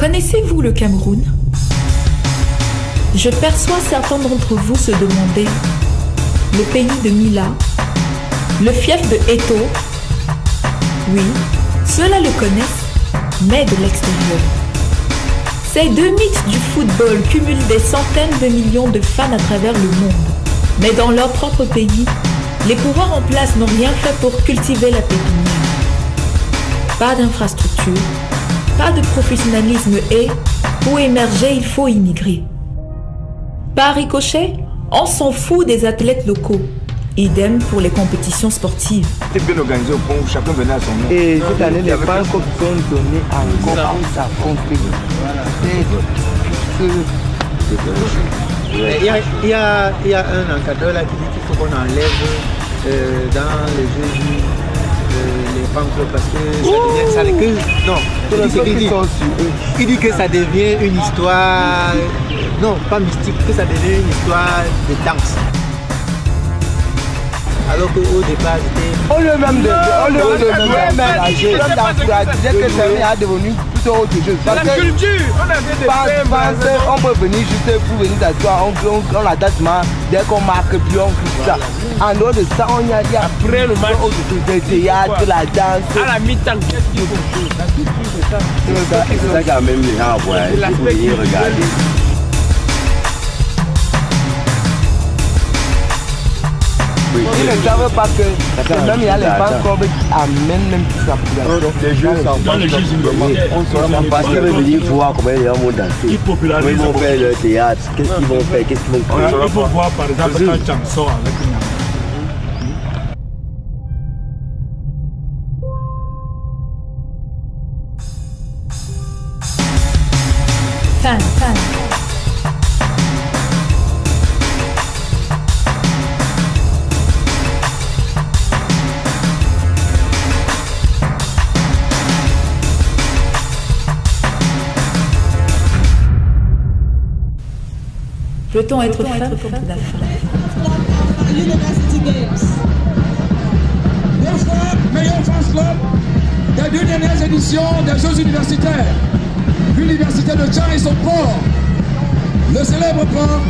Connaissez-vous le Cameroun? Je perçois certains d'entre vous se demander le pays de Mila, le fief de Eto. Oui, ceux-là le connaissent, mais de l'extérieur. Ces deux mythes du football cumulent des centaines de millions de fans à travers le monde. Mais dans leur propre pays, les pouvoirs en place n'ont rien fait pour cultiver la pépinière. Pas d'infrastructure, pas de professionnalisme et, pour émerger, il faut immigrer. Par ricochet, on s'en fout des athlètes locaux. Idem pour les compétitions sportives. C'est bien organisé au point où chacun venait à son nom. Et cette année, les banques sont donnés encore pour sa contribution. Il y a un encadreur là qui dit qu'il faut qu'on enlève dans les jeux les banques parce que ça devient... Non, il dit que ça devient une histoire... Non, pas mystique, que ça devient une histoire de danse. Alors qu'au départ, c'était... On le même que ça a devenu plutôt autre chose. C'est la culture. On peut venir juste pour venir s'asseoir, on attache dès qu'on marque puis on crie ça. En dehors de ça, on y a après le match, le théâtre, la danse. À la mi-temps, qu'est-ce qu'il faut? C'est ça quand même les gens voient, il faut venir regarder. Ils ne savent pas que même il y a les banques qui amènent même toute sa population. Les jeux sont pas les jeux. On ne sait pas ce qu'ils veulent venir voir comment les gens vont danser. Comment ils vont faire le théâtre, qu'est-ce qu'ils vont faire, qu'est-ce qu'ils vont faire. Il faut voir par exemple quand Chang sort avec une Fan. Peut-on être fan comme la fin? University Games. Bonsoir, meilleur fans club des 2 dernières éditions des Jeux universitaires. L'université de Tchang et son port, le célèbre port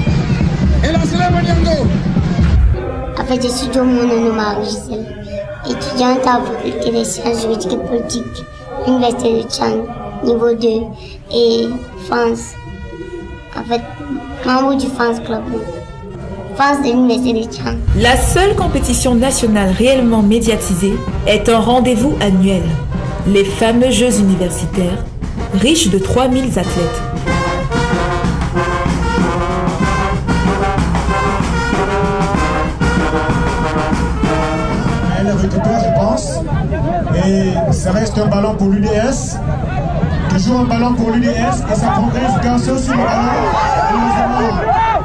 et la célèbre Niango. En fait, je suis Djomono Marie-Gisèle, étudiante à la faculté des sciences juridiques et politiques, l'université de Tchang, niveau 2, et France. En fait, membre du fans club, fans de l'université de Tchang. La seule compétition nationale réellement médiatisée est un rendez-vous annuel, les fameux Jeux universitaires, riches de 3000 athlètes. Elle récupère, je pense, et ça reste un ballon pour l'UDS. Toujours un ballon pour l'UDS et ça progresse grâce aussi le ballon.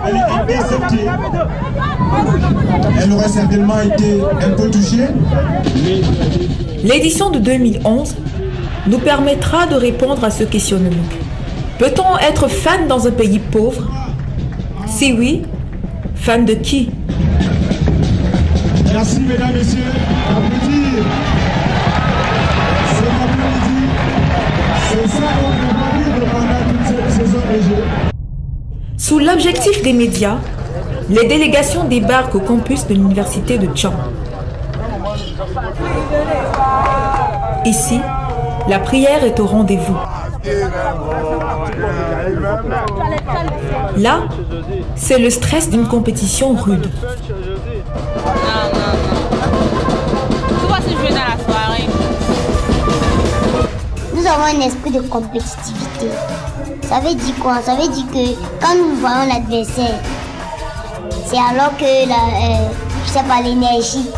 Elle est interceptée. Elle aurait certainement été un peu touchée. L'édition de 2011 nous permettra de répondre à ce questionnement. Peut-on être fan dans un pays pauvre? Si oui, fan de qui? Merci mesdames, messieurs. Applaudir. C'est l'après-midi. C'est ça qu'on va vivre pendant toute cette saison des Jeux. Sous l'objectif des médias, les délégations débarquent au campus de l'université de Tchang. Ici, la prière est au rendez-vous. Là, c'est le stress d'une compétition rude. Nous avons un esprit de compétitivité. Ça veut dire quoi? Ça veut dire que quand nous voyons l'adversaire, c'est alors que je sais pas, l'énergie.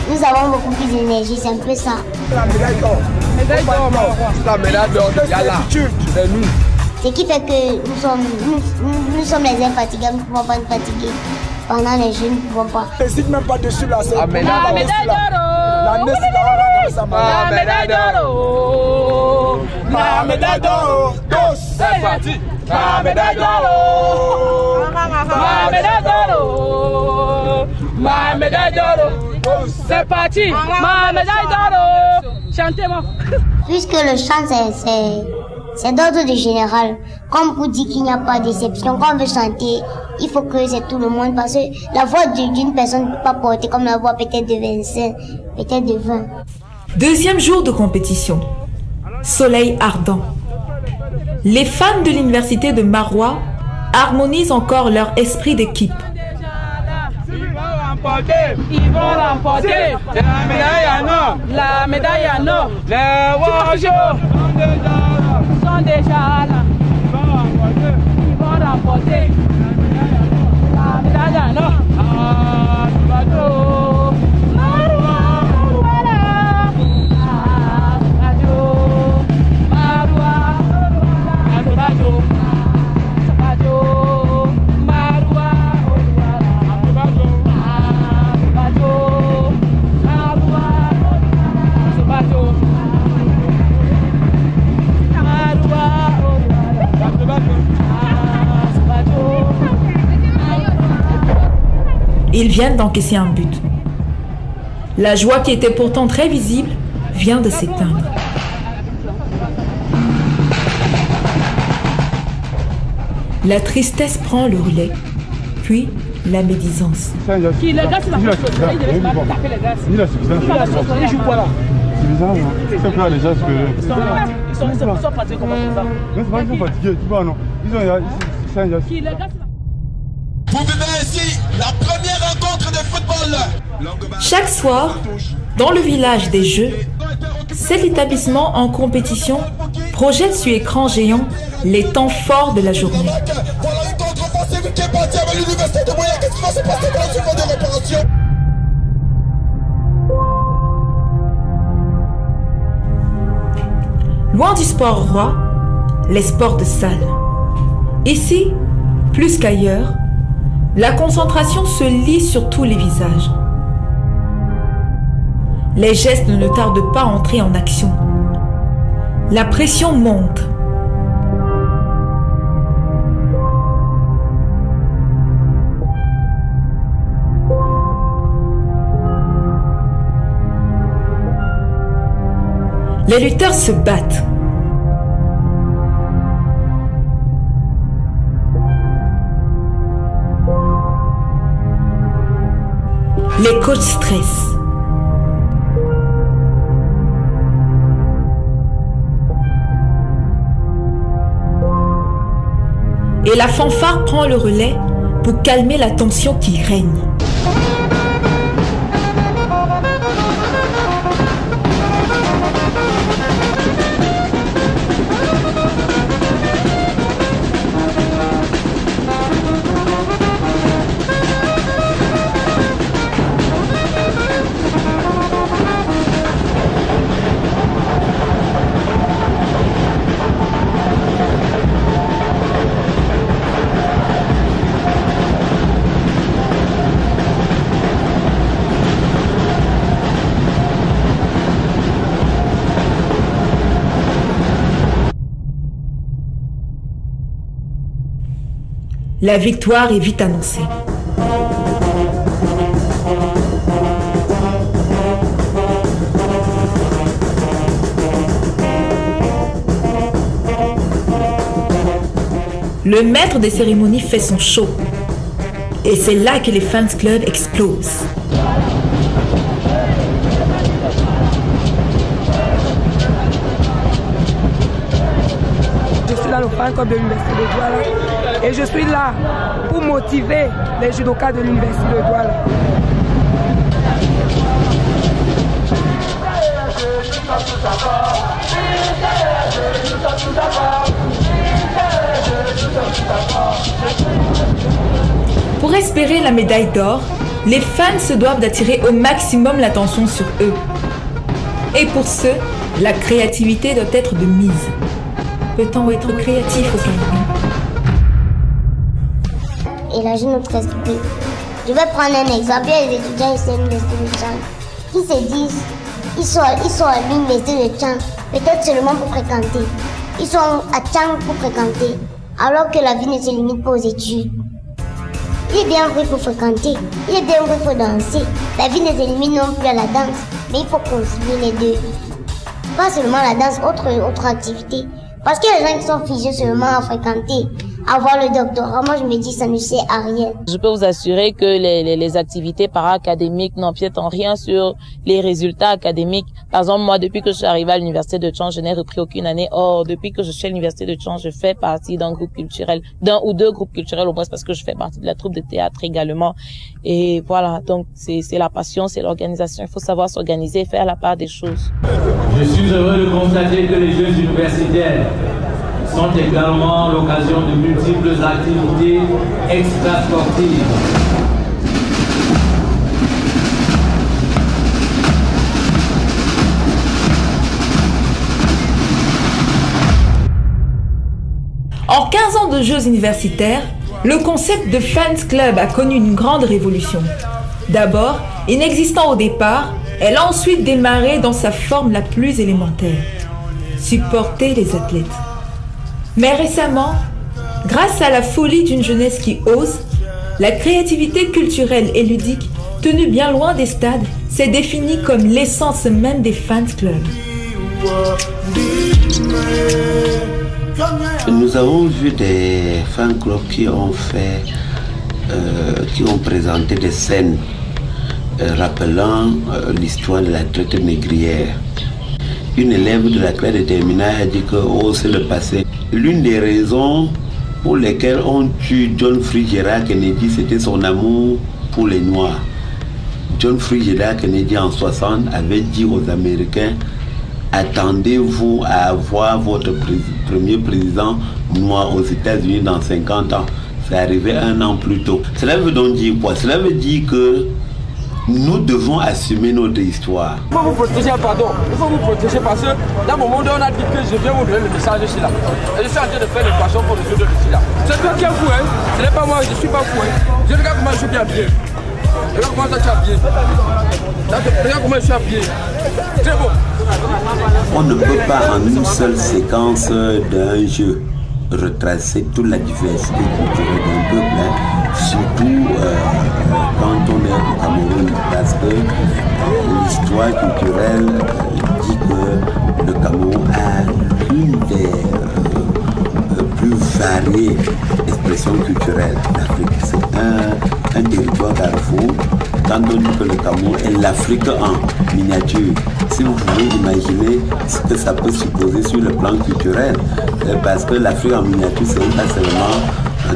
Nous avons beaucoup plus d'énergie, c'est un peu ça. La médaille d'or. La médaille d'or, c'est nous. Ce qui fait que nous sommes les infatigables, nous ne pouvons pas nous fatiguer. Pendant les Jeux, nous ne pouvons pas. N'hésite même pas dessus là, c'est la médaille d'or. La médaille d'or. La médaille d'or. C'est parti. La médaille d'or. La médaille d'or. Ma médaille d'or. C'est parti. Ma médaille d'or. Chantez-moi. Puisque le chant, C'est d'ordre de général. Comme pour dire qu'il n'y a pas d'exception, quand on veut chanter, il faut que c'est tout le monde, parce que la voix d'une personne ne peut pas porter comme la voix peut-être de 25, peut-être de 20. Deuxième jour de compétition. Soleil ardent. Les fans de l'université de Marois harmonisent encore leur esprit d'équipe. Ils vont remporter la médaille en or. La médaille en or. Les Warriors sont déjà là. Ils vont remporter la médaille en or. Ah, bateau. Ils viennent d'encaisser un but. La joie qui était pourtant très visible vient de s'éteindre. La tristesse prend le relais, puis la médisance. Qui les gars, c'est la chose. Il devait pas taper les gars. Ils jouent quoi là? C'est bizarre, non? C'est clair déjà ce que... Ils sont fatigués comment ça? Mais c'est pas qu'ils sont fatigués, tu vois, non? Ils ont... Qui les gars, vous vivez ici la première rencontre de football. Chaque soir, dans le village des Jeux, cet établissement en compétition projette sur écran géant les temps forts de la journée. Voilà une contre-offensive qui est partie avec l'université de Moyen. Qu'est-ce qui va se passer dans la seconde de réparation? Loin du sport roi, les sports de salle. Ici, plus qu'ailleurs, la concentration se lit sur tous les visages. Les gestes ne tardent pas à entrer en action. La pression monte. Les lutteurs se battent. Les coachs stressent. Et la fanfare prend le relais pour calmer la tension qui règne. La victoire est vite annoncée. Le maître des cérémonies fait son show. Et c'est là que les fans club explosent. Je suis dans le fan club de l'Université de Douala et je suis là pour motiver les judokas de l'Université de Douala. Pour espérer la médaille d'or, les fans se doivent d'attirer au maximum l'attention sur eux. Et pour ce, la créativité doit être de mise. Peut-on être créatif au Cameroun? Et là, je ne presque plus. Je vais prendre un exemple. Il y a des étudiants ici à l'université de Tchang qui se disent ils sont à l'université de Tchang peut-être seulement pour fréquenter. Ils sont à Tchang pour fréquenter, alors que la vie ne se limite pas aux études. Il est bien vrai qu'il faut fréquenter, il est bien vrai qu'il faut danser. La vie ne se limite non plus à la danse, mais il faut concilier les deux. Pas seulement la danse, autre activité. Parce que les gens qui sont figés seulement à fréquenter, avoir le doctorat, moi je me dis ça ne sert à rien. Je peux vous assurer que les activités para-académiques n'empiètent en rien sur les résultats académiques. Par exemple, moi, depuis que je suis arrivée à l'université de Tchang, je n'ai repris aucune année. Or, depuis que je suis à l'université de Tchang, je fais partie d'un groupe culturel, d'un ou deux groupes culturels au moins, parce que je fais partie de la troupe de théâtre également. Et voilà, donc c'est la passion, c'est l'organisation. Il faut savoir s'organiser et faire la part des choses. Je suis heureux de constater que les Jeux universitaires sont également l'occasion de multiples activités extrasportives. En 15 ans de Jeux universitaires, le concept de Fans Club a connu une grande révolution. D'abord, inexistant au départ, elle a ensuite démarré dans sa forme la plus élémentaire, supporter les athlètes. Mais récemment, grâce à la folie d'une jeunesse qui ose, la créativité culturelle et ludique, tenue bien loin des stades, s'est définie comme l'essence même des Fans Club. Nous avons vu des fan clubs qui ont présenté des scènes rappelant l'histoire de la traite négrière. Une élève de la classe de terminale a dit que c'est le passé. L'une des raisons pour lesquelles on tue John Fitzgerald Kennedy, c'était son amour pour les Noirs. John Fitzgerald Kennedy en 1960 avait dit aux Américains: attendez-vous à avoir votre premier président noir aux États-Unis dans 50 ans. C'est arrivé 1 an plus tôt. Cela veut donc dire quoi? Cela veut dire que nous devons assumer notre histoire. Il faut vous protéger, pardon. Il faut vous protéger parce que dans le moment où on a dit que je viens vous donner le message ici là. Et je suis en train de faire l'équation pour le jeu de ici là. C'est toi qui es fou, hein. Ce n'est pas moi, je ne suis pas fou, hein. Je regarde comment je suis bien habillé. Regarde comment ça tu es habillé. Regarde comment je suis habillé. Très beau. On ne peut pas en une seule séquence d'un jeu retracer toute la diversité culturelle d'un peuple, hein. Surtout quand on est au Cameroun, parce que l'histoire culturelle dit que le Cameroun a l'une des plus variées expressions culturelles d'Afrique. C'est un territoire carrefour. Quand on dit que le Cameroun est l'Afrique en miniature, si vous pouvez imaginer ce que ça peut supposer sur le plan culturel, parce que l'Afrique en miniature, ce n'est pas seulement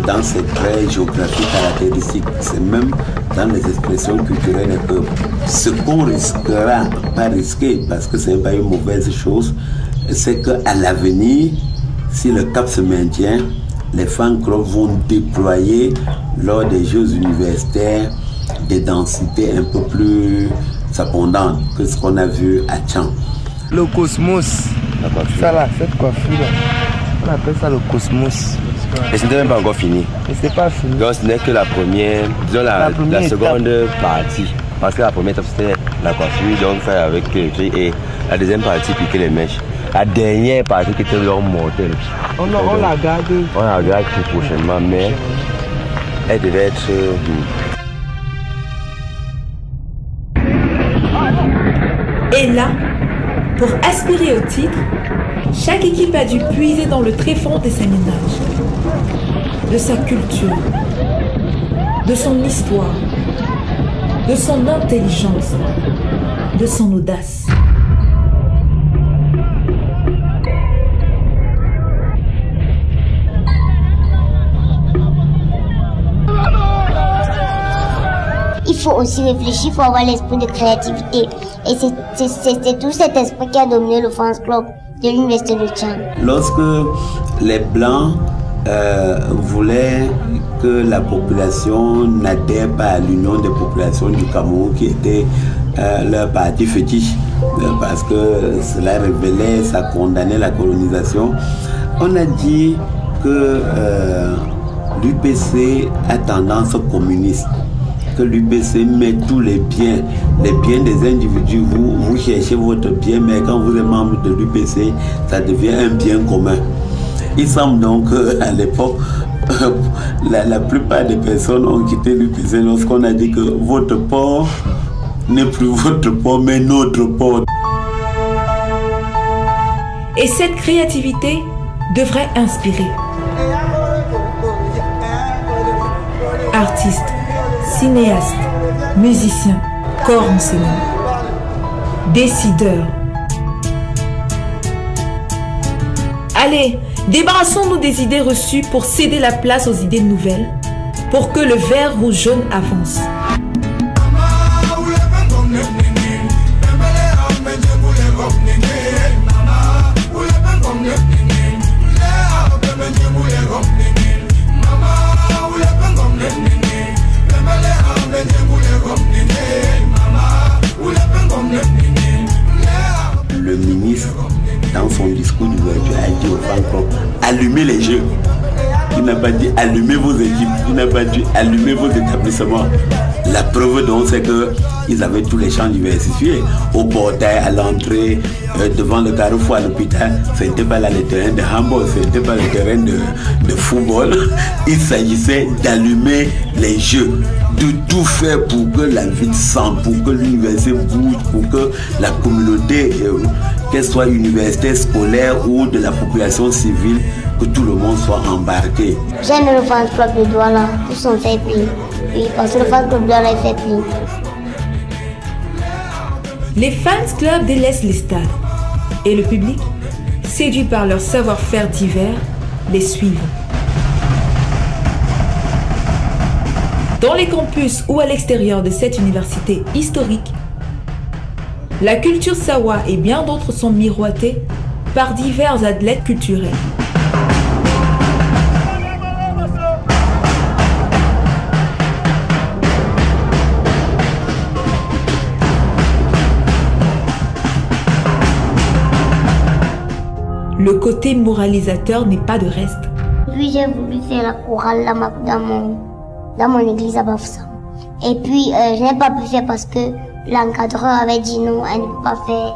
dans ses traits géographiques caractéristiques, c'est même dans les expressions culturelles des peuples. Ce qu'on risquera, pas risquer, parce que ce n'est pas une mauvaise chose, c'est qu'à l'avenir, si le cap se maintient, les fan clubs vont déployer lors des Jeux universitaires des densités un peu plus abondantes que ce qu'on a vu à Tchang. Le cosmos, ça là, cette coiffure là, on appelle ça le cosmos. Et ce n'était même pas encore fini. Et c'est pas fini. Donc ce n'est que la première, disons la seconde partie. Parce que la première étape c'était la coiffure, donc faire avec et la deuxième partie piquer les mèches. La dernière partie qui était leur mortelle. On la garde. On la garde tout prochainement, mais elle devait être Et là, pour aspirer au titre, chaque équipe a dû puiser dans le tréfonds de ses ménages, de sa culture, de son histoire, de son intelligence, de son audace. Il faut aussi réfléchir, il faut avoir l'esprit de créativité. Et c'est tout cet esprit qui a dominé le Fans Club de l'Université de Tchang. Lorsque les Blancs voulaient que la population n'adhère pas à l'Union des populations du Cameroun, qui était leur parti fétiche, parce que cela révélait, ça condamnait la colonisation, on a dit que l'UPC a tendance communiste. Que l'UPC met tous les biens des individus, vous cherchez votre bien, mais quand vous êtes membre de l'UPC, ça devient un bien commun. Il semble donc qu'à l'époque, la plupart des personnes ont quitté l'UPC lorsqu'on a dit que votre port n'est plus votre port, mais notre port. Et cette créativité devrait inspirer. Artistes, cinéastes, musiciens, corps enseignants, décideurs. Allez, débarrassons-nous des idées reçues pour céder la place aux idées nouvelles, pour que le vert rouge jaune avance. Le ministre, dans son discours d'ouverture, a dit aux femmes, allumez les jeux. Il n'a pas dit allumez vos équipes, il n'a pas dit allumez vos établissements. La preuve donc c'est qu'ils avaient tous les champs diversifiés. Au portail, à l'entrée, devant le carrefour à l'hôpital, ce n'était pas là le terrain de handball, ce n'était pas le terrain de football. Il s'agissait d'allumer les jeux, de tout faire pour que la ville sente, pour que l'université bouge, pour que la communauté, qu'elle soit universitaire, scolaire ou de la population civile, que tout le monde soit embarqué. J'aime le fan club de Douala, tous sont fait pli. Oui, parce que le fan club de Douala est fait pli. Les fans clubs délaissent les stades et le public, séduit par leur savoir-faire divers, les suivent. Dans les campus ou à l'extérieur de cette université historique, la culture Sawa et bien d'autres sont miroitées par divers athlètes culturels. Le côté moralisateur n'est pas de reste. Puis j'ai voulu faire la chorale dans mon église à Bafoussam. Et puis je n'ai pas pu faire parce que l'encadreur avait dit non, elle ne peut pas faire.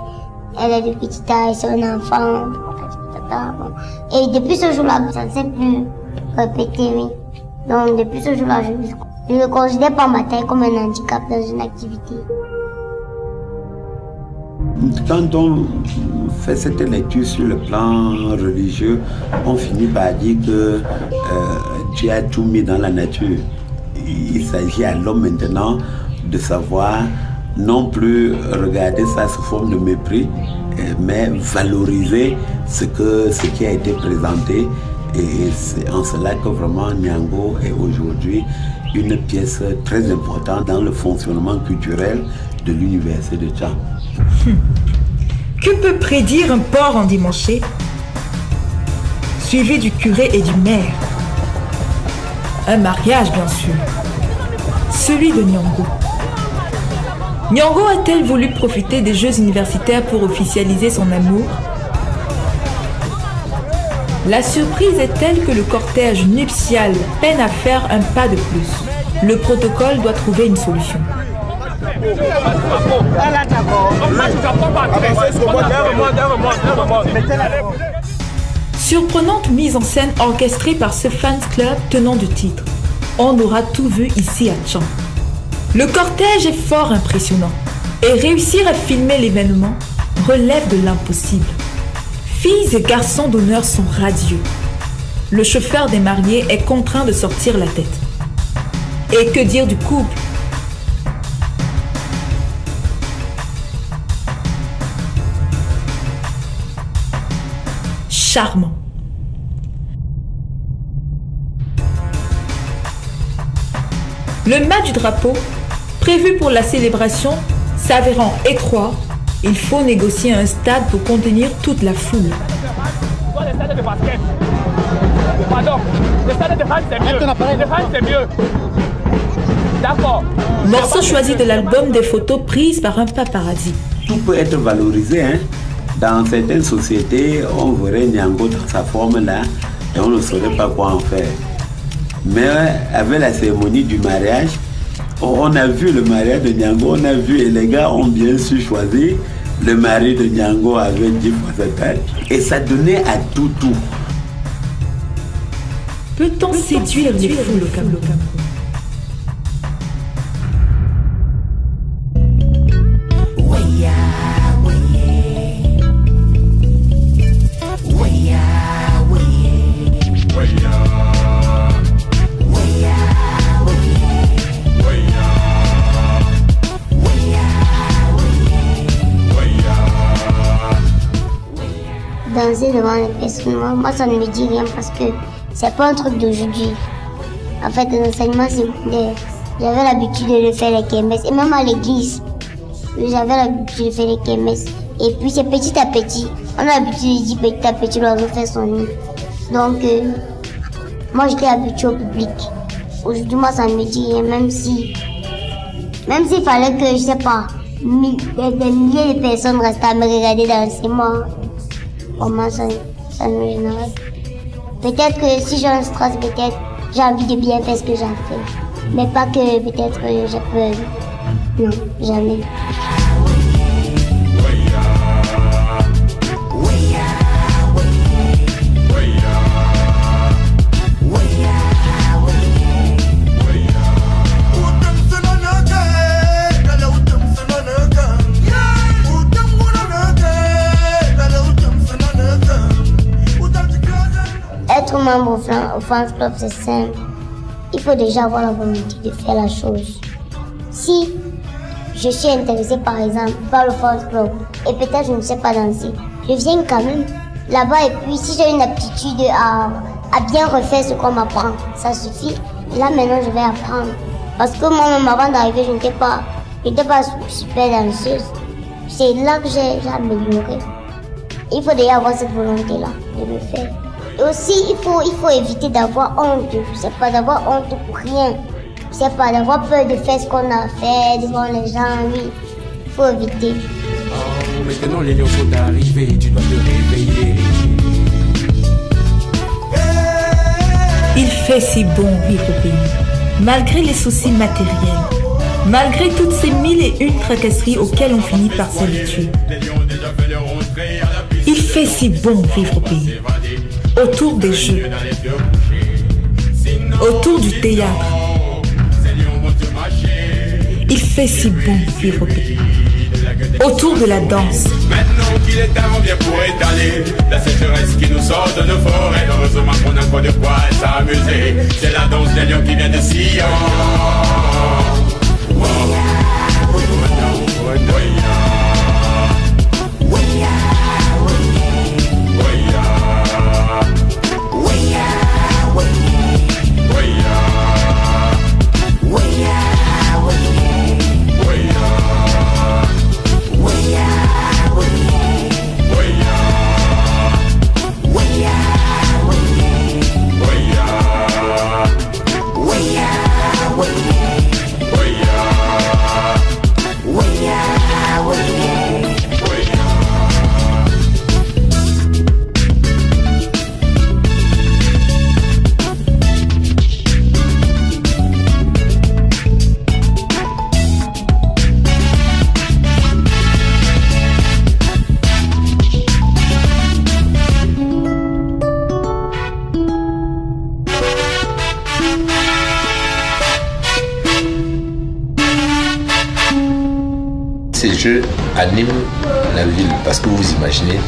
Elle est de petite taille, c'est un enfant. Et depuis ce jour-là, ça ne s'est plus répété, oui. Donc depuis ce jour-là, je ne considère pas ma taille comme un handicap dans une activité. Quand on fait cette lecture sur le plan religieux, on finit par dire que Dieu a tout mis dans la nature. Il s'agit à l'homme maintenant de savoir non plus regarder ça sous forme de mépris, mais valoriser ce qui a été présenté. Et c'est en cela que vraiment Niango est aujourd'hui une pièce très importante dans le fonctionnement culturel de l'université de Tchang. Que peut prédire un porc endimanché, suivi du curé et du maire? Un mariage, bien sûr. Celui de Niango. Niango a-t-elle voulu profiter des Jeux universitaires pour officialiser son amour? La surprise est telle que le cortège nuptial peine à faire un pas de plus. Le protocole doit trouver une solution. Surprenante mise en scène orchestrée par ce fans club tenant du titre. On aura tout vu ici à Tchang. Le cortège est fort impressionnant et réussir à filmer l'événement relève de l'impossible. Filles et garçons d'honneur sont radieux. Le chauffeur des mariés est contraint de sortir la tête. Et que dire du couple? Charmant. Le mât du drapeau, prévu pour la célébration, s'avérant étroit, il faut négocier un stade pour contenir toute la foule. Les stades de basket. Pardon, les stades de hand c'est mieux. D'accord. Morceau choisi de l'album des photos prises par un paparazzi. Tout peut être valorisé, hein. Dans certaines sociétés, on verrait Niango dans sa forme là et on ne saurait pas quoi en faire. Mais avec la cérémonie du mariage, on a vu le mariage de Niango, on a vu et les gars ont bien su choisir. Le mari de Niango avait 10 fois sa taille et ça donnait à tout. Peut-on séduire les foules au Cameroun? danser devant les personnes, moi ça ne me dit rien parce que c'est pas un truc d'aujourd'hui. En fait, l'enseignement secondaire, j'avais l'habitude de le faire les kermesses et même à l'église, j'avais l'habitude de faire les kermesses. Et puis c'est petit à petit, on a l'habitude de dire petit à petit l'oiseau fait son nid. Donc moi j'étais habituée au public. Aujourd'hui moi ça ne me dit rien, même s'il fallait que, je sais pas, des milliers de personnes restent à me regarder danser, moi, comment ça ne me gênerait. Peut-être que si j'ai un stress, peut-être j'ai envie de bien faire ce que j'ai fait. Mais pas que peut-être j'ai peur. Non, jamais. Être membre au Fans Club, c'est simple. Il faut déjà avoir la volonté de faire la chose. Si je suis intéressée par exemple par le Fans Club et peut-être je ne sais pas danser, je viens quand même là-bas et puis si j'ai une aptitude à bien refaire ce qu'on m'apprend, ça suffit. Là maintenant je vais apprendre. Parce que moi-même avant d'arriver, je n'étais pas super danseuse. C'est là que j'ai amélioré. Il faut déjà avoir cette volonté-là de le faire. Et aussi, il faut éviter d'avoir honte. C'est pas d'avoir honte pour rien. C'est pas d'avoir peur de faire ce qu'on a fait devant les gens, oui. Il faut éviter. Oh, maintenant les lions sont arrivés, tu dois te réveiller. Il fait si bon vivre au pays, malgré les soucis matériels, malgré toutes ces 1001 tracasseries auxquelles on finit par s'habituer. Il fait si bon vivre au pays. Autour des jeux, autour du théâtre. Il fait si bon vivre au pays. Autour de la danse. Maintenant qu'il est tellement bien pour étaler la sécheresse qui nous sort de nos forêts. Heureusement qu'on a encore de quoi s'amuser. C'est la danse des lions qui vient de Sion. Ces jeux animent la ville parce que vous imaginez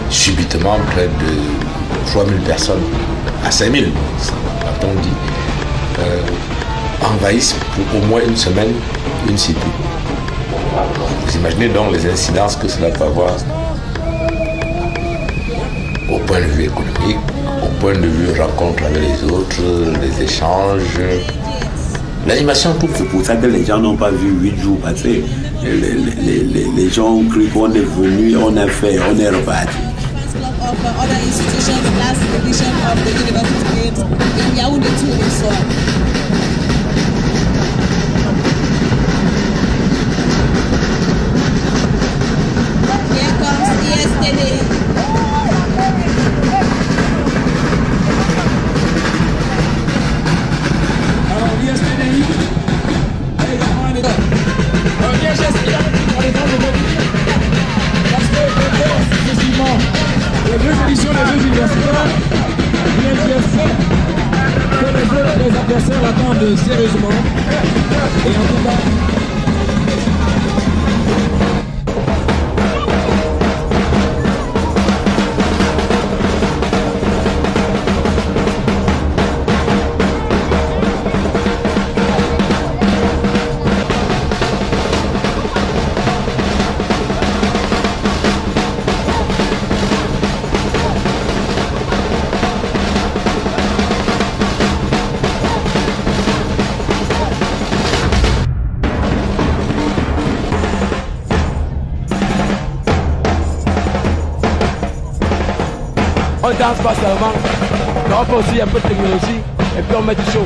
subitement près de 3000 personnes à 5000, on dit, envahissent pour au moins une semaine une cité. Vous imaginez donc les incidences que cela peut avoir au point de vue économique, au point de vue rencontre avec les autres, les échanges. L'animation, c'est pour ça que les gens n'ont pas vu 8 jours passer. Les gens ont cru qu'on est venu, on a fait, on est reparti. Les deux éditions des Jeux universitaires viennent dire que les adversaires l'attendent sérieusement. Et en tout cas, ne danse pas seulement, mais on fait aussi un peu de technologie et puis on met du show.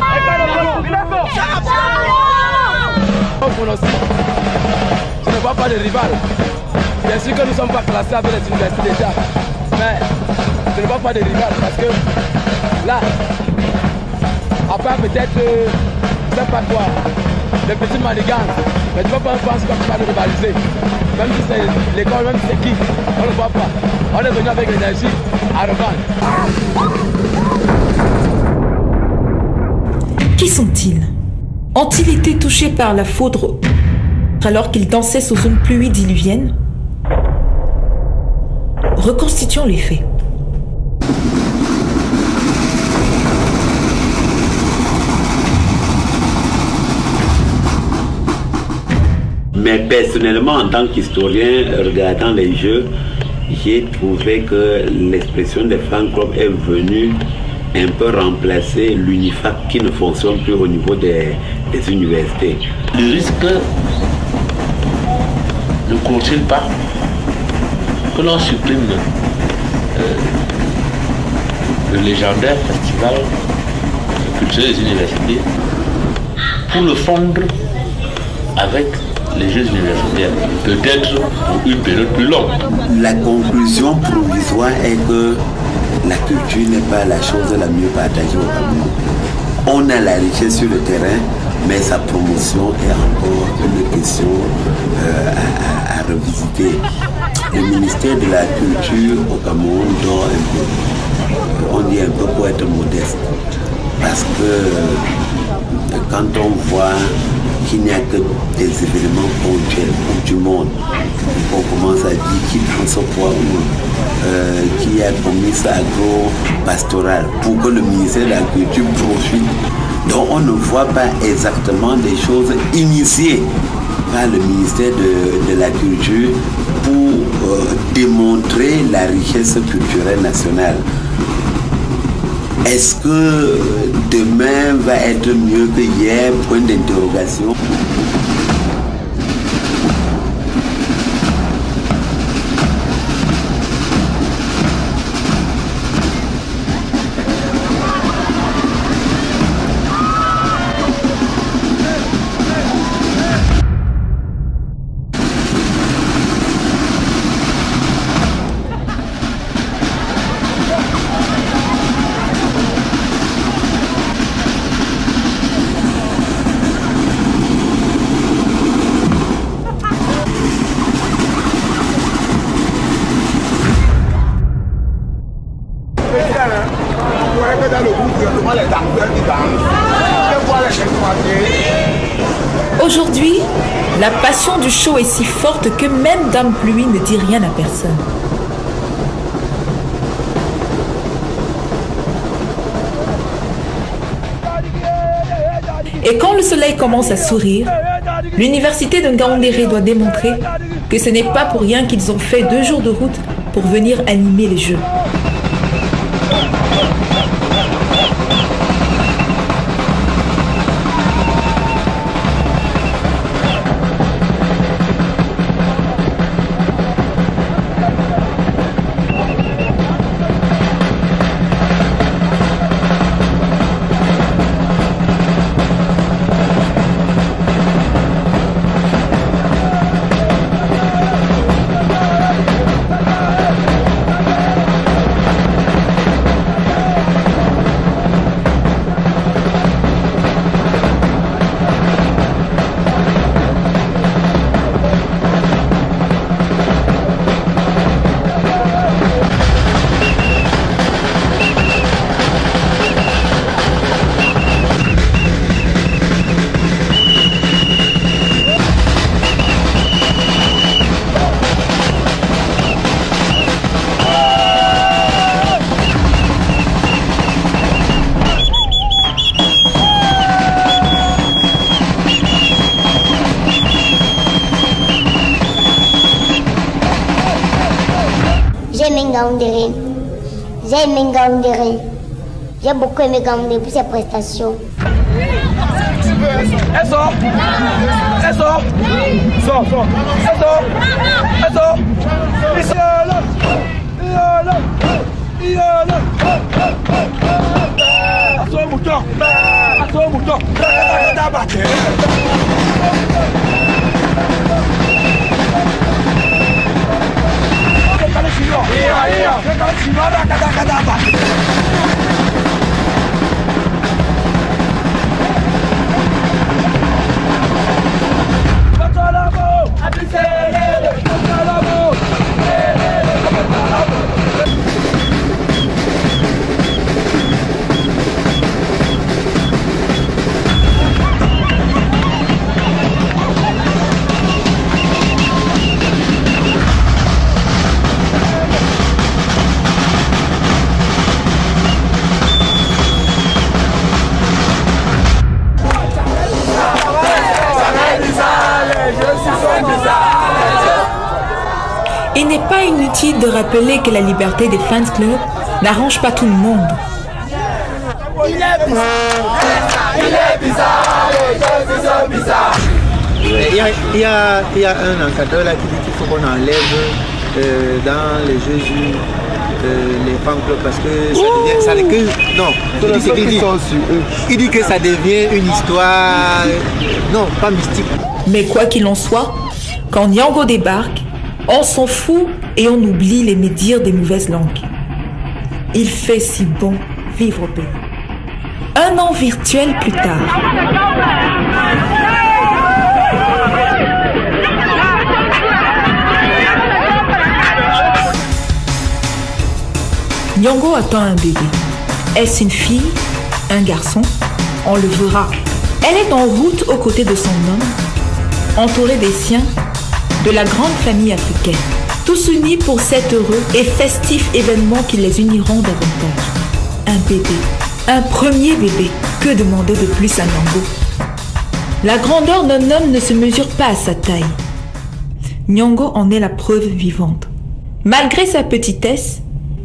Je ne vois pas de rival. Bien sûr que nous ne sommes pas classés avec les universités déjà, mais je ne vois pas de rival parce que là, à part peut-être, je ne sais pas quoi, les petits manigances, mais tu ne vois pas en France comme ça de rivaliser. Même si c'est l'école, même si c'est qui, on ne le voit pas. On est venu avec l'énergie à revendre. Qui sont-ils? Ont-ils été touchés par la foudre alors qu'ils dansaient sous une pluie diluvienne? Reconstituons les faits. Mais personnellement, en tant qu'historien, regardant les jeux, j'ai trouvé que l'expression des fan clubs est venue un peu remplacer l'UNIFAC qui ne fonctionne plus au niveau des universités. Le risque ne court-il pas que l'on supprime le légendaire festival culturel des universités pour le fondre avec les Jeux universitaires, peut-être pour une période plus longue? La conclusion provisoire est que la culture n'est pas la chose la mieux partagée au Cameroun. On a la richesse sur le terrain, mais sa promotion est encore une question à revisiter. Le ministère de la Culture au Cameroun dort un peu. On dit un peu pour être modeste. Parce que quand on voit qu'il n'y a que des événements ponctuels pour du monde, on commence à dire qui prend son poids où, qui a commis sa agro-pastorale pour que le ministère de la Culture profite. Donc on ne voit pas exactement des choses initiées par le ministère de la Culture pour démontrer la richesse culturelle nationale. Est-ce que demain va être mieux que hier? Point d'interrogation. Aujourd'hui, la passion du show est si forte que même Dame Pluie ne dit rien à personne. Et quand le soleil commence à sourire, l'université de Ngaoundéré doit démontrer que ce n'est pas pour rien qu'ils ont fait 2 jours de route pour venir animer les Jeux. J'aime Ngaoundéré. J'ai beaucoup aimé Ngaoundéré pour ses prestations. Elle sort. Elle sort. Sort, sort. Elle sort. Elle sort. Il n'est pas inutile de rappeler que la liberté des fans clubs n'arrange pas tout le monde. Il est bizarre, les jeux sont bizarres. Il y a un encadreur là qui dit qu'il faut qu'on enlève dans les jeux les fan clubs parce que ça devient, il dit que ça devient une histoire, non, pas mystique. Mais quoi qu'il en soit, quand Nyango débarque, on s'en fout et on oublie les médires des mauvaises langues. Il fait si bon vivre au pays. Un an virtuel plus tard. Nyango attend un bébé. Est-ce une fille? Un garçon? On le verra. Elle est en route aux côtés de son homme, entourée des siens, de la grande famille africaine. Tous unis pour cet heureux et festif événement qui les uniront davantage. Un bébé. Un premier bébé. Que demander de plus à Nyango? La grandeur d'un homme ne se mesure pas à sa taille. Nyango en est la preuve vivante. Malgré sa petitesse,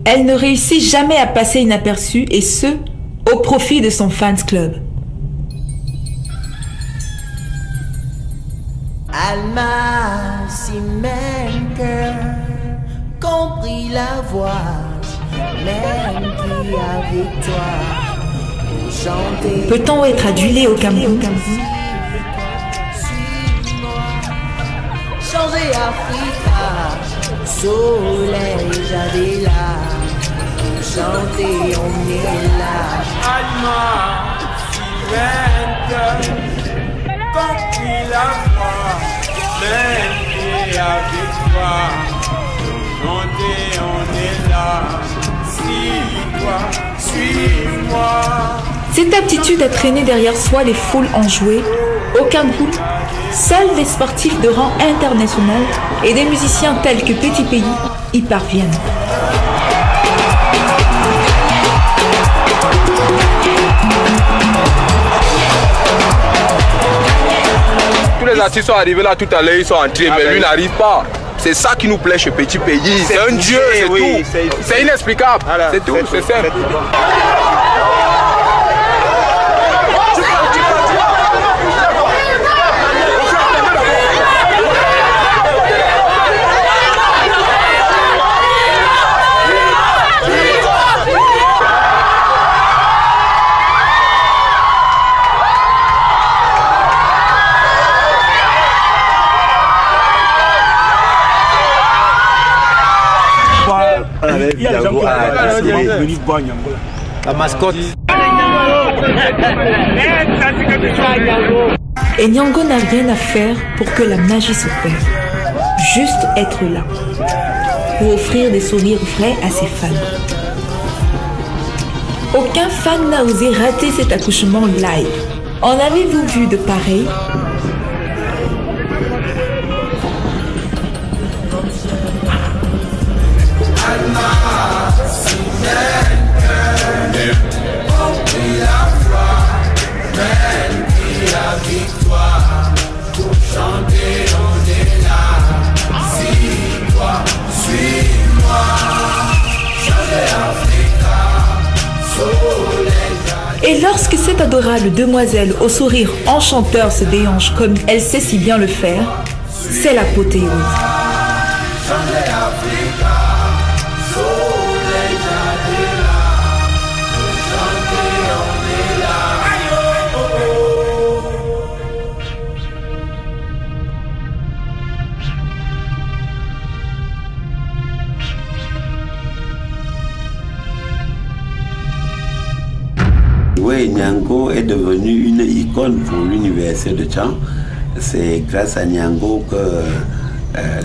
elle ne réussit jamais à passer inaperçue et ce, au profit de son fans club. Alma, si même cœur, compris la voix, même qui avec toi, chanter. Peut-on être adulé au Cameroun? Changer Africa, soleil, j'avais là, chanter, on est là. Alma, si même cœur, compris la voix, même qui avec toi, chanter, on est là. Suis-toi, suis-moi. Cette aptitude à traîner derrière soi les foules enjouées, au Cameroun, seuls des sportifs de rang international et des musiciens tels que Petit Pays y parviennent. Tous les artistes sont arrivés là tout à l'heure, ils sont entrés, mais lui n'arrive pas. C'est ça qui nous plaît chez Petit Pays. C'est un dieu, c'est tout. C'est inexplicable. C'est tout, c'est simple. Il y a des gens qui la mascotte. Et Nyango n'a rien à faire pour que la magie s'opère. Juste être là, pour offrir des sourires vrais à ses fans. Aucun fan n'a osé rater cet accouchement live. En avez-vous vu de pareil? Et lorsque cette adorable demoiselle au sourire enchanteur se déhanche comme elle sait si bien le faire, c'est l'apothéose. Oui, Niango est devenu une icône pour l'université de Tchang. C'est grâce à Niango que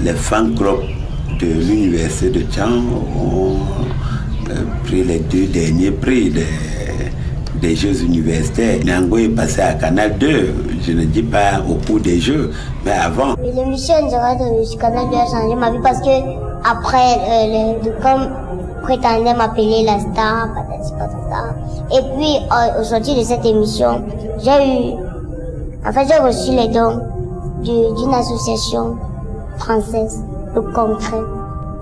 les fan clubs de l'université de Tchang ont pris les 2 derniers prix des Jeux universitaires. Niango est passé à Canal 2, je ne dis pas au cours des Jeux, mais avant. L'émission de Canal 2 a changé ma vie parce que après, comme prétendait m'appeler la star, et puis au sortir de cette émission, j'ai reçu les dons d'une association française, le Concret,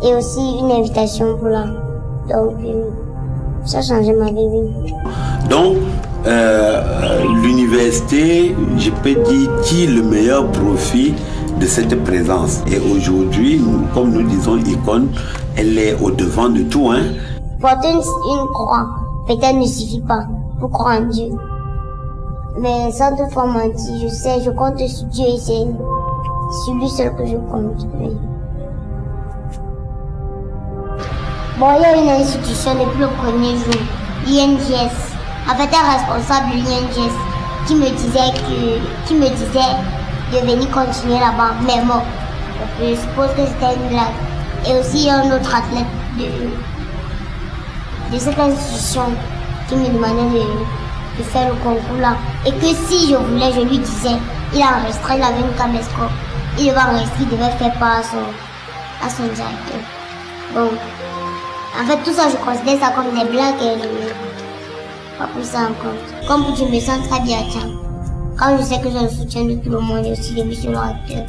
et aussi une invitation pour là. Donc, ça a changé ma vie, oui. Donc, l'université, je peux dire, tire le meilleur profit de cette présence. Et aujourd'hui, comme nous disons, icône, elle est au devant de tout. Hein. Porter une croix, peut-être ne suffit pas pour croire en Dieu. Mais sans toutefois mentir, je compte sur Dieu et c'est sur lui seul que je compte. Oui. Bon, il y a une institution depuis le premier jour, l'INGS. En fait, un responsable de l'INGS qui me disait de venir continuer là-bas, mais bon, je suppose que c'était une blague. Et aussi, il y a un autre athlète de cette institution qui me demandait de faire le concours là. Et que si je voulais, je lui disais, il enregistrait, il avait une caméscope, il devait enregistrer, il devait faire part à son directeur. Bon, en fait, tout ça, je considère ça comme des blagues et je n'ai pas pris ça en compte. Comme je me sens très bien, tiens. Quand je sais que j'ai le soutien de tout le monde et aussi des messieurs l'acteur.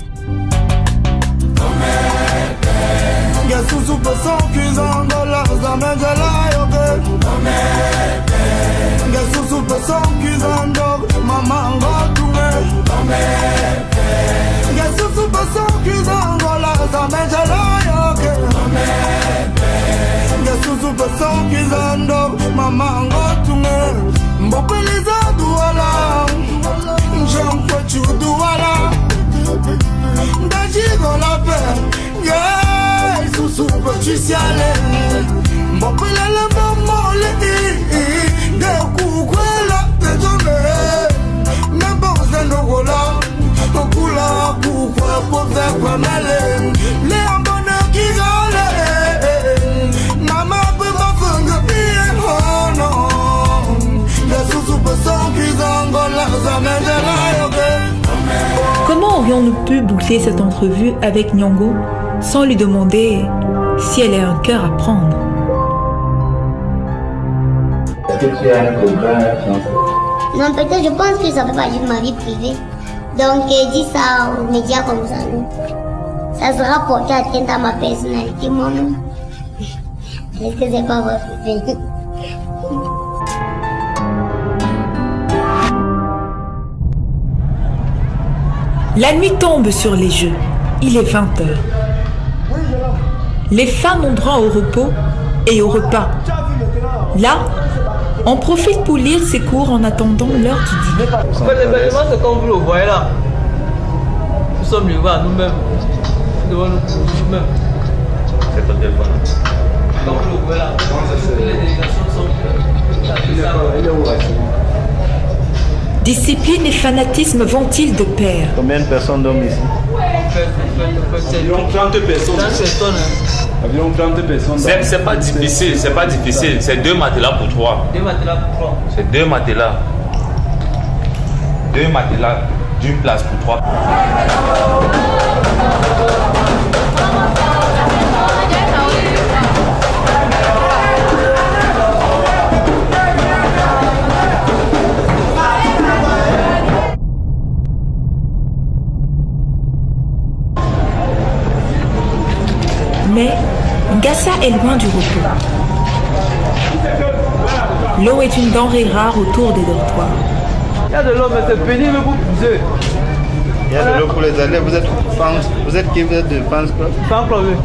Comment aurions-nous pu boucler cette entrevue avec Niango sans lui demander si elle a un cœur à prendre? Est-ce que tu as un programme à fiancée? Non, peut-être, je pense que ça fait partie de ma vie privée. Donc, dis ça aux médias comme ça, non? Ça sera porté atteinte à ma personnalité, moi-même. Est-ce que c'est pas votre privé? La nuit tombe sur les Jeux. Il est 20h. Les femmes ont droit au repos et au repas. Là, on profite pour lire ses cours en attendant l'heure du dîner. L'événement, c'est comme vous le voyez là. Nous sommes livrés à nous-mêmes. Devant nous-mêmes. C'est ton téléphone. Comme vous le voyez là. Les délégations sont... Discipline et fanatisme vont-ils de pair? Combien de personnes dorment ici? Environ 30 personnes. Environ 30 personnes. C'est pas difficile, c'est pas difficile. C'est 2 matelas pour 3. 2 matelas pour 3. C'est 2 matelas. 2 matelas d'une place pour 3. Mais Ngassa est loin du repos. L'eau est une denrée rare autour des dortoirs. Il y a de l'eau, mais c'est pénible pour pousser. Il y a de l'eau pour les élèves. Vous êtes fans. Vous êtes qui? Vous êtes de Fans Club? Fan Club, oui.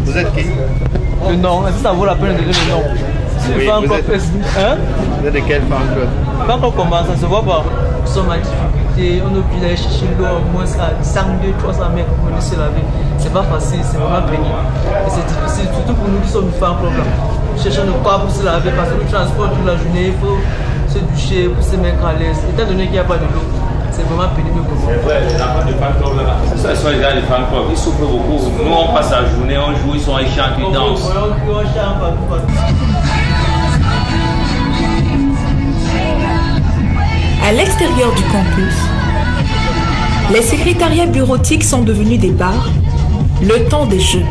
Vous êtes qui? Le nom. Est-ce que ça vaut la peine de donner le nom? Oui, Fan Club. Hein? Vous êtes de quel Fan Club? Fan Club comment? Ça ne se voit pas. Nous sommes en difficulté. On est obligé d'aller chercher l'eau au moins à 100-300 mètres pour venir se laver. C'est pas facile, c'est vraiment pénible. Et c'est difficile, surtout pour nous qui sommes Fan Club là. Nous cherchons de quoi pour se laver parce que nous transportons toute la journée. Il faut se doucher, pour se mettre à l'aise. Étant donné qu'il n'y a pas de l'eau, c'est vraiment pénible pour moi. C'est vrai, les enfants de fan club là, ce sont les gars de fan club, ils souffrent beaucoup. Nous on passe la journée, on joue, ils sont ils chantent, ils dansent. On chante partout. À l'extérieur du campus, les secrétariats bureautiques sont devenus des bars, le temps des jeux.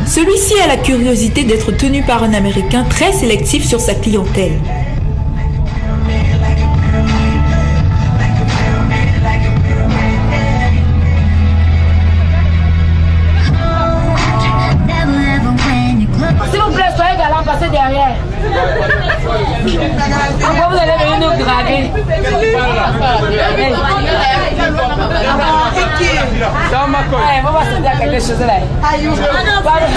Celui-ci a la curiosité d'être tenu par un Américain très sélectif sur sa clientèle. S'il vous plaît, soyez galant, passez derrière. Pourquoi vous allez venir nous draguer? On va se dire quelque chose là.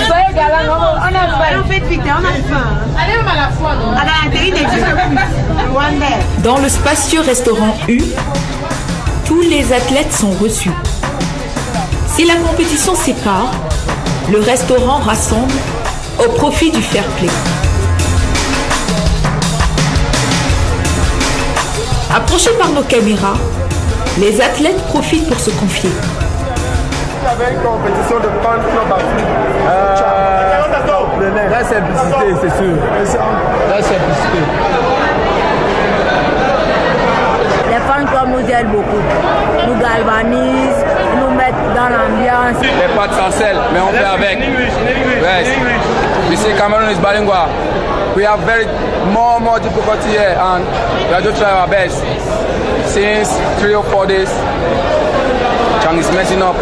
Soyez galant, on a faim. On fait vite, on a faim. Allez, on a la foi, non? À l'intérieur des Dans le spacieux restaurant U, tous les athlètes sont reçus. Si la compétition sépare, le restaurant rassemble au profit du fair play. Approchés par nos caméras, les athlètes profitent pour se confier. Il y avait une compétition de fan club Afrique. Là, c'est publicité, c'est sûr. Là, c'est publicité. Les fan clubs nous aident beaucoup. Nous galvanisent, nous mettent dans l'ambiance. Les pâtes sans sel, mais on fait avec. Yes. You see, Cameroon is bilingual. We have more difficulty here, and we are just trying our best. Since 3 or 4 days, Chang is messing up.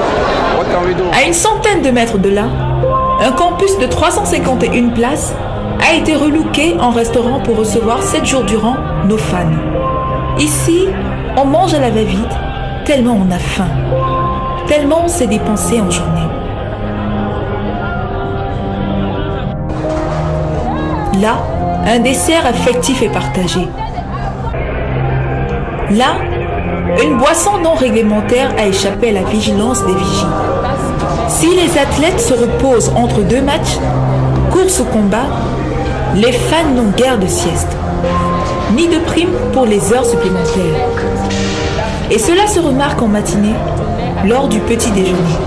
What can we do? À une centaine de mètres de là, un campus de 351 places a été relooké en restaurant pour recevoir 7 jours durant nos fans. Ici, on mange à la va-vite, tellement on a faim, tellement on s'est dépensé en journée. Là, un dessert affectif est partagé. Là, une boisson non réglementaire a échappé à la vigilance des vigies. Si les athlètes se reposent entre 2 matchs, course ou combat, les fans n'ont guère de sieste, ni de prime pour les heures supplémentaires. Et cela se remarque en matinée, lors du petit déjeuner.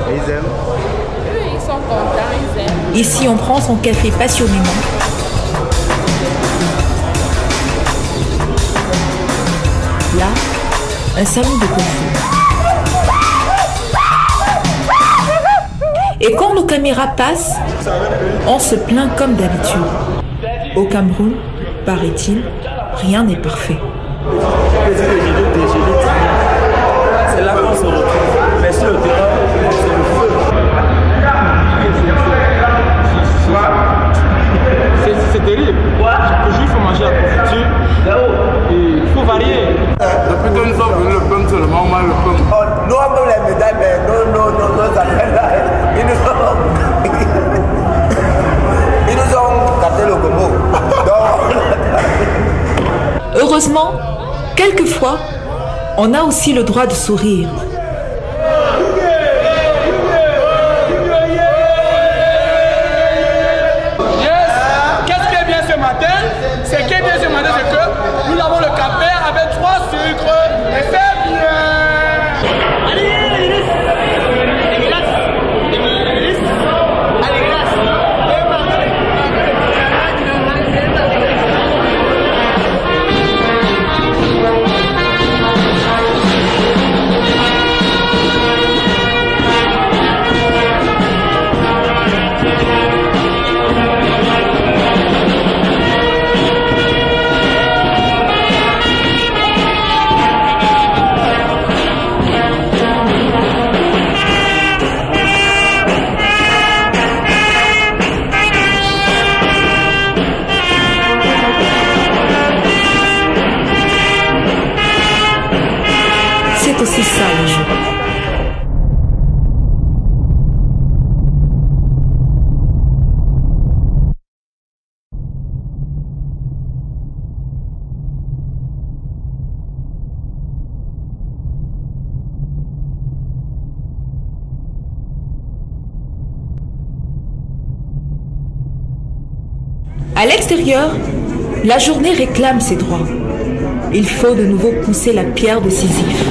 Ils aiment. Ils sont contents, ils aiment. Ici, on prend son café passionnément. Là, un salon de coiffure. Et quand nos caméras passent, on se plaint comme d'habitude. Au Cameroun, paraît-il, rien n'est parfait. C'est là qu'on se retrouve. Mais sur le terrain, c'est le feu. C'est terrible. Toujours il faut manger la confiture. Et il faut varier. Depuis que nous sommes venus, le pain seulement, on mange le pain. Nous avons les médailles, mais nos athlètes là, ils nous ont gâté le combo. Heureusement, quelquefois, on a aussi le droit de sourire. Ce qui est bien ce matin, c'est que nous avons le café avec 3 sucres et c'est bien. C'est aussi ça le jeu. À l'extérieur, la journée réclame ses droits. Il faut de nouveau pousser la pierre de Sisyphe.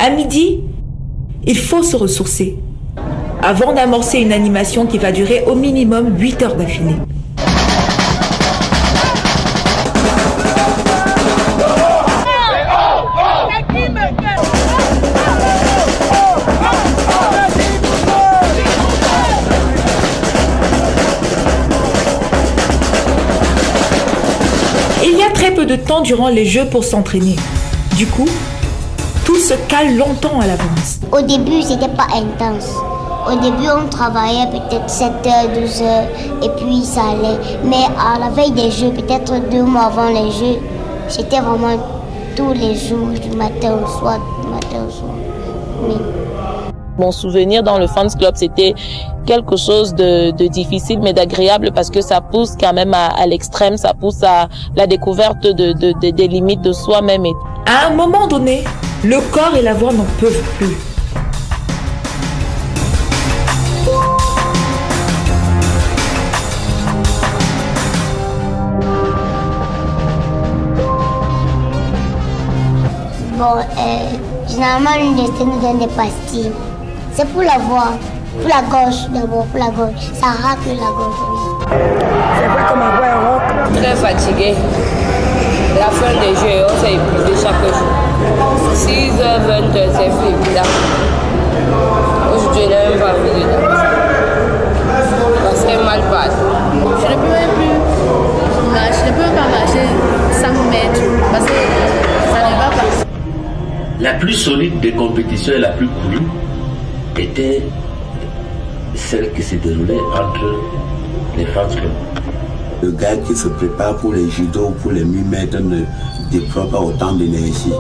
À midi, il faut se ressourcer avant d'amorcer une animation qui va durer au minimum 8 heures d'affilée. Il y a très peu de temps durant les Jeux pour s'entraîner. Du coup, tout se cale longtemps à l'avance. Au début, c'était pas intense. Au début, on travaillait peut-être 7 heures, 12 heures, et puis ça allait. Mais à la veille des Jeux, peut-être 2 mois avant les Jeux, c'était vraiment tous les jours, du matin au soir, du matin au soir. Oui. Mon souvenir dans le Fans Club, c'était quelque chose de difficile mais d'agréable parce que ça pousse quand même à l'extrême, ça pousse à la découverte des limites de soi-même. À un moment donné, le corps et la voix n'en peuvent plus. Bon, généralement, l'université nous donne des pastilles. C'est pour la voix, pour la gorge d'abord, pour la gorge. Ça racle la gorge. C'est vrai que ma voix est rauque. Très fatiguée. La fin des Jeux, on s'est épuisé chaque jour. 6h, 20h, c'est évident. Aujourd'hui, je n'ai même pas envie de danser. Parce qu'elle mal passe. Je ne peux même plus marcher, je ne peux même pas marcher 5 mètres parce que ça ne va pas. La plus solide des compétitions et la plus courue était celle qui se déroulait entre les Fans Club. Le gars qui se prépare pour les judo ou pour les 1000 mètres ne déploie pas autant d'énergie.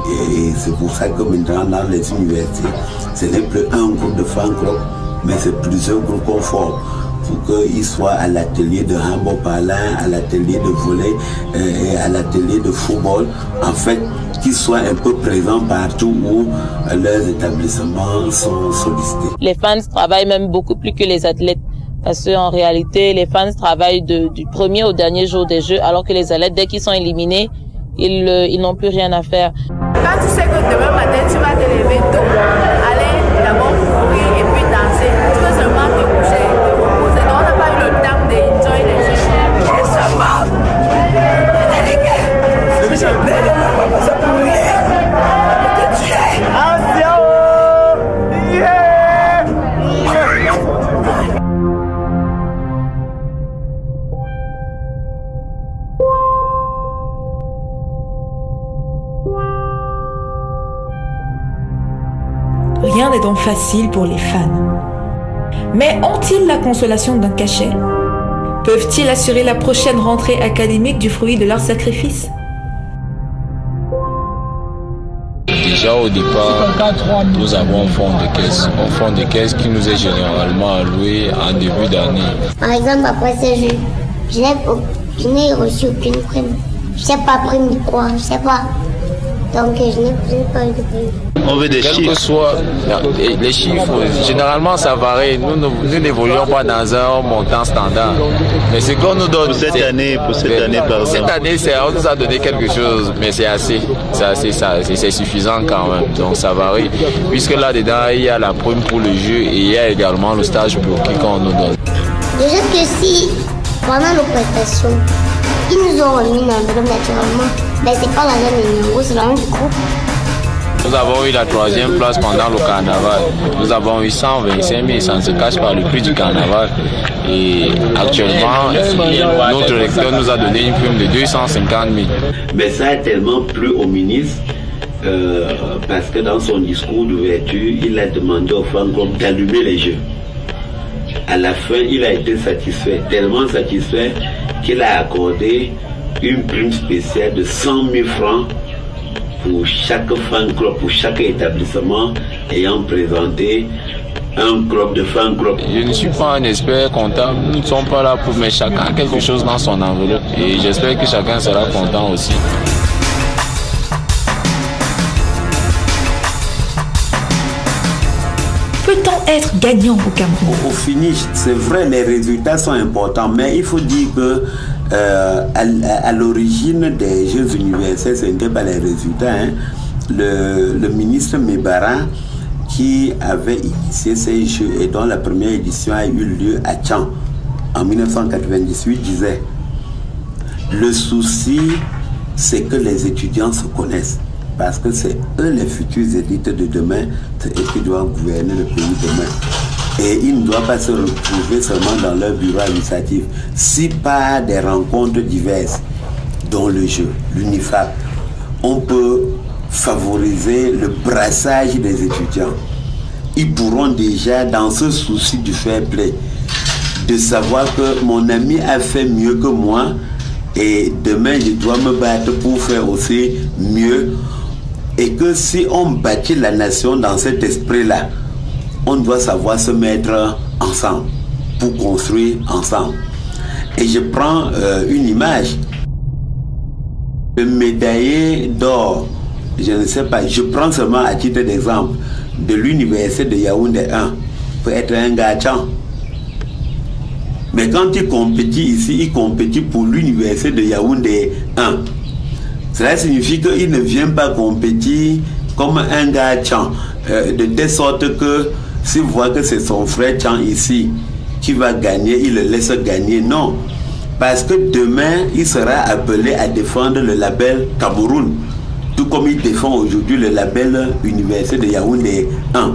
Et c'est pour ça que maintenant dans les universités, ce n'est plus un groupe de Fan Club, mais c'est plusieurs groupes qu'on forme pour qu'ils soient à l'atelier de handball par là, à l'atelier de volley et à l'atelier de football. En fait, qu'ils soient un peu présents partout où leurs établissements sont sollicités. Les fans travaillent même beaucoup plus que les athlètes. Parce qu'en réalité, les fans travaillent du premier au dernier jour des Jeux, alors que les athlètes, dès qu'ils sont éliminés, ils n'ont plus rien à faire. Quand tu sais que demain matin, tu vas te lever tôt, aller d'abord courir et puis danser, tu peux seulement te coucher, te reposer. Donc on n'a pas eu le temps d'enjoy les Jeux. Et ça va. Rien n'est donc facile pour les fans. Mais ont-ils la consolation d'un cachet? Peuvent-ils assurer la prochaine rentrée académique du fruit de leur sacrifice? Déjà au départ, nous avons un fonds de caisse qui nous est généralement alloué en début d'année. Par exemple, après ce jeu, je n'ai reçu aucune prime. Je n'ai pas prime de quoi, je ne sais pas. Donc je n'ai pas eu de prime. On veut des chiffres. Quel que soit les chiffres, généralement ça varie. Nous n'évoluons pas dans un montant standard. Mais ce qu'on nous donne. Pour cette année, par exemple. Cette année, on nous a donné quelque chose, mais c'est assez. C'est suffisant quand même. Donc ça varie. Puisque là-dedans, il y a la prime pour le jeu et il y a également le stage bloqué qu'on nous donne. Déjà que si, pendant nos prestations, ils nous ont remis une enveloppe naturellement, mais c'est pas l'argent de Niango, c'est l'argent du groupe. Nous avons eu la 3e place pendant le carnaval. Nous avons eu 125 000, ça ne se cache pas le prix du carnaval. Et actuellement, notre recteur nous a donné une prime de 250 000. Mais ça a tellement plu au ministre parce que dans son discours d'ouverture, il a demandé aux fans d'allumer les jeux. à la fin, il a été satisfait, tellement satisfait qu'il a accordé une prime spéciale de 100 000 francs pour chaque fan club, pour chaque établissement ayant présenté un club de fan club. Je ne suis pas un expert comptable, nous ne sommes pas là pour mettre chacun quelque chose dans son enveloppe et j'espère que chacun sera content aussi. Peut-on être gagnant au Cameroun? Au finish, c'est vrai, les résultats sont importants, mais il faut dire que à l'origine des Jeux universels, ce n'était pas les résultats. Hein. Le ministre Mebara, qui avait initié ces Jeux et dont la première édition a eu lieu à Tchang en 1998, disait: le souci, c'est que les étudiants se connaissent. Parce que c'est eux les futurs élites de demain, c'est eux qui doivent gouverner le pays demain. Et ils ne doivent pas se retrouver seulement dans leur bureau administratif. Si par des rencontres diverses, dont le jeu, l'UNIFAP, on peut favoriser le brassage des étudiants, ils pourront déjà, dans ce souci du fair play, de savoir que mon ami a fait mieux que moi et demain je dois me battre pour faire aussi mieux. Et que si on bâtit la nation dans cet esprit-là, on doit savoir se mettre ensemble pour construire ensemble. Et je prends une image. Le médaillé d'or, je ne sais pas, je prends seulement à titre d'exemple, de l'université de Yaoundé 1, peut être un gâchant. Mais quand il compétit ici, il compétit pour l'université de Yaoundé 1. Cela signifie qu'il ne vient pas compétir comme un gars Tchang, de telle sorte que s'il voit que c'est son frère Tchang ici qui va gagner, il le laisse gagner. Non, parce que demain, il sera appelé à défendre le label Cameroun, tout comme il défend aujourd'hui le label Université de Yaoundé 1.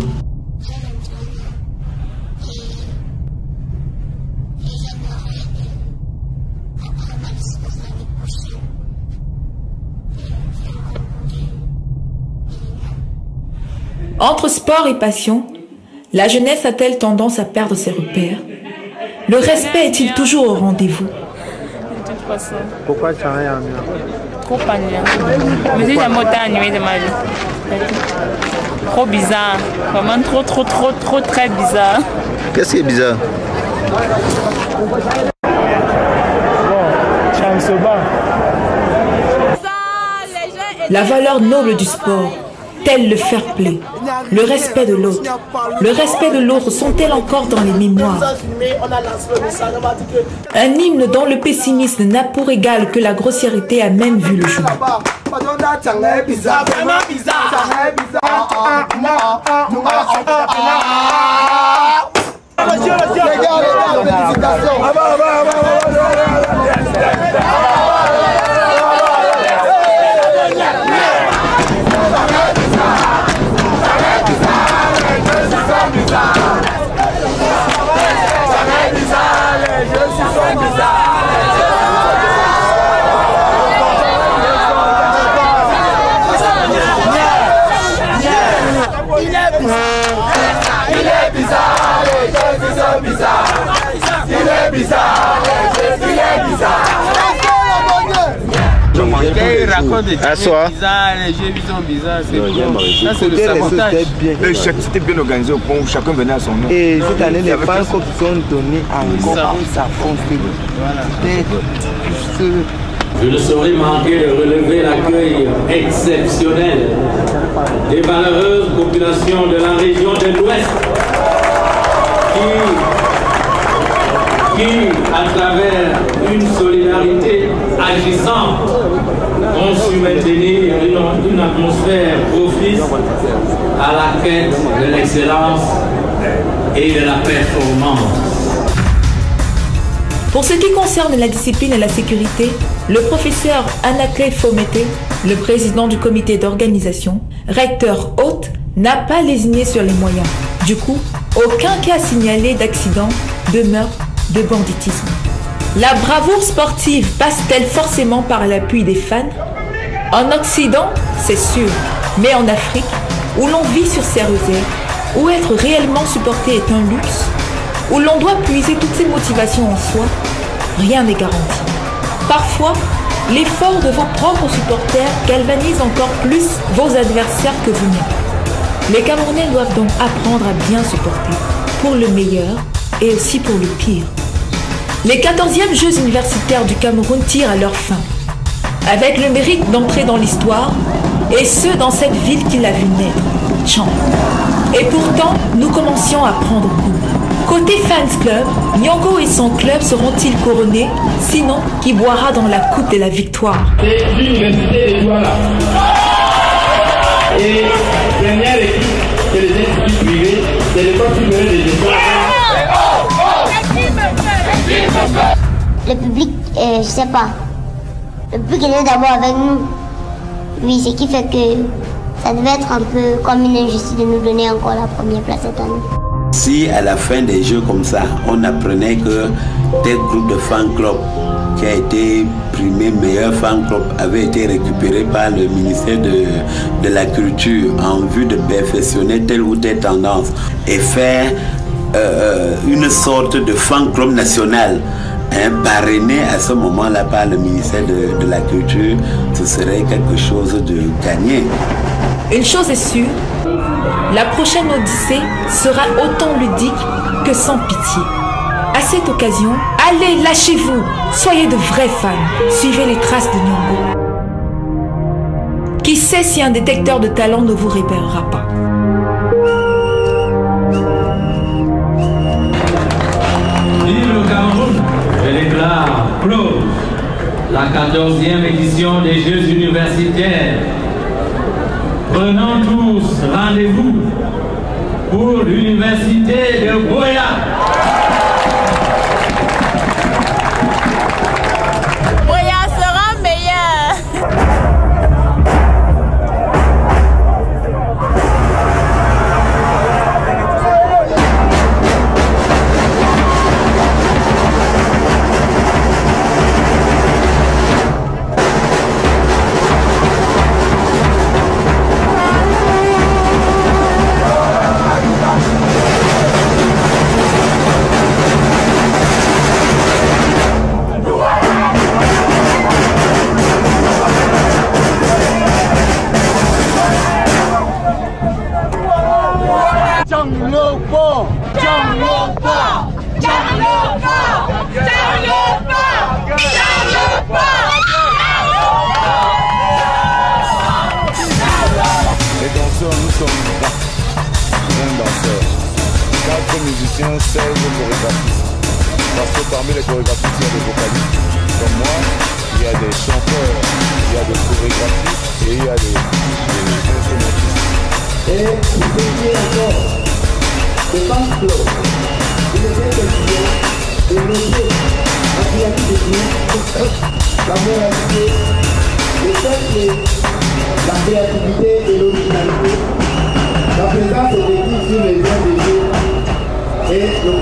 Entre sport et passion, la jeunesse a-t-elle tendance à perdre ses repères? Le respect est-il toujours au rendez-vous? Pourquoi tu as rien? Trop panier. Mais j'ai jamais autant nuit de ma vie. Trop bizarre. Vraiment trop très bizarre. Qu'est-ce qui est bizarre? La valeur noble du sport, tel le fair play, le respect de l'autre. Le respect de l'autre sont-elles encore dans les mémoires? Un hymne dont le pessimisme n'a pour égal que la grossièreté a même vu le jour. Assois. Les jeux sont bizarres, ça c'est le sabotage. C'était bien organisé au point où chacun venait à son nom. Et cette année, les fans qui sont donnés encore pour sa Je ne saurais manquer de relever l'accueil exceptionnel des valeureuses populations de la région de l'Ouest qui, à travers une solidarité agissante, ont su maintenir une atmosphère propice à la quête de l'excellence et de la performance. Pour ce qui concerne la discipline et la sécurité, le professeur Anaclet Fomete, le président du comité d'organisation, recteur hôte, n'a pas lésiné sur les moyens. Du coup, aucun cas signalé d'accident, de meurtre, de banditisme. La bravoure sportive passe-t-elle forcément par l'appui des fans? En Occident, c'est sûr, mais en Afrique, où l'on vit sur ses réserves, où être réellement supporté est un luxe, où l'on doit puiser toutes ses motivations en soi, rien n'est garanti. Parfois, l'effort de vos propres supporters galvanise encore plus vos adversaires que vous-même. Les Camerounais doivent donc apprendre à bien supporter, pour le meilleur et aussi pour le pire. Les 14e Jeux universitaires du Cameroun tirent à leur fin, avec le mérite d'entrer dans l'histoire, et ce dans cette ville qui l'a vu naître, Tchang. Et pourtant, nous commencions à prendre goût. Côté fans club, Nyongo et son club seront-ils couronnés? Sinon, qui boira dans la coupe de la victoire? C'est l'université de Douala. Et première équipe, c'est les instituts privés, c'est l'école supérieure de gestion. Le public, je sais pas. Le public est d'abord avec nous. Oui, ce qui fait que ça devait être un peu comme une injustice de nous donner encore la première place cette année. Si à la fin des jeux comme ça, on apprenait que tel groupe de fan club qui a été primé meilleur fan club avait été récupéré par le ministère de la Culture en vue de perfectionner telle ou telle tendance et faire une sorte de fan club national, parrainé à ce moment-là par le ministère de la Culture, ce serait quelque chose de gagné. Une chose est sûre, la prochaine Odyssée sera autant ludique que sans pitié. À cette occasion, allez, lâchez-vous, soyez de vrais fans, suivez les traces de Nyongo. Qui sait si un détecteur de talent ne vous repérera pas? Vive le Cameroun! Je déclare close la 14e édition des Jeux universitaires. Prenons tous rendez-vous pour l'université de Boya. Boya sera meilleur. Les danseurs, nous sommes 20 danseurs, 4 musiciens, 16 chorégraphistes. Parce que parmi les chorégraphistes, il y a des vocalistes comme moi, il y a des chanteurs, il y a des chorégraphistes et il y a des instrumentistes. Et vous pouvez encore, le fan club, il est bien question de développer la créativité, la moralité, le fait la créativité et l'originalité, la présence des équipes sur les gens des jeux et le